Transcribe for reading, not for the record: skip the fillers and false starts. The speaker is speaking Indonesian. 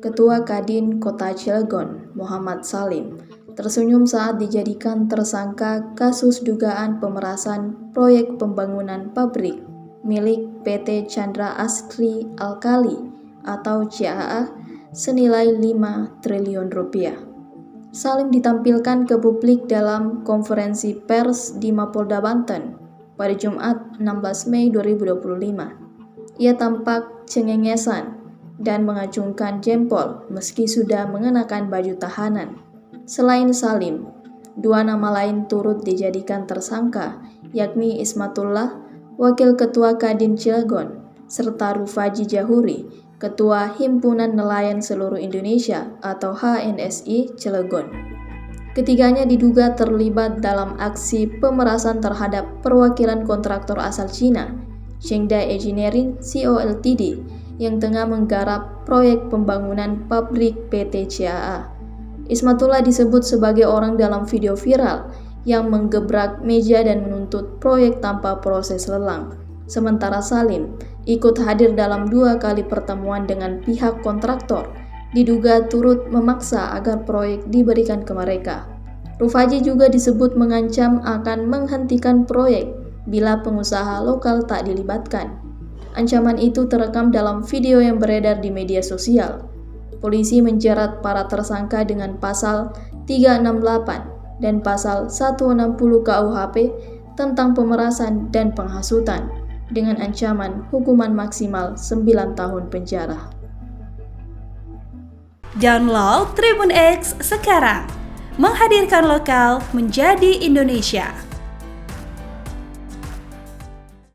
Ketua Kadin Kota Cilegon, Muhammad Salim, tersenyum saat dijadikan tersangka kasus dugaan pemerasan proyek pembangunan pabrik milik PT Chandra Asri Alkali atau CAA senilai 5 triliun rupiah. Salim ditampilkan ke publik dalam konferensi pers di Mapolda Banten pada Jumat 16 Mei 2025. Ia tampak cengengesan dan mengacungkan jempol meski sudah mengenakan baju tahanan. Selain Salim, dua nama lain turut dijadikan tersangka, yakni Ismatullah, Wakil Ketua Kadin Cilegon, serta Rufaji Jahuri, Ketua Himpunan Nelayan Seluruh Indonesia atau HNSI Cilegon. Ketiganya diduga terlibat dalam aksi pemerasan terhadap perwakilan kontraktor asal Cina, Shengda Engineering Co Ltd, yang tengah menggarap proyek pembangunan pabrik PT CAA. Ismatullah disebut sebagai orang dalam video viral yang menggebrak meja dan menuntut proyek tanpa proses lelang. Sementara Salim ikut hadir dalam 2 kali pertemuan dengan pihak kontraktor, diduga turut memaksa agar proyek diberikan ke mereka. Rufaji juga disebut mengancam akan menghentikan proyek bila pengusaha lokal tak dilibatkan. Ancaman itu terekam dalam video yang beredar di media sosial. Polisi menjerat para tersangka dengan pasal 368 dan pasal 160 KUHP tentang pemerasan dan penghasutan dengan ancaman hukuman maksimal 9 tahun penjara. Download Tribun X sekarang, menghadirkan lokal menjadi Indonesia.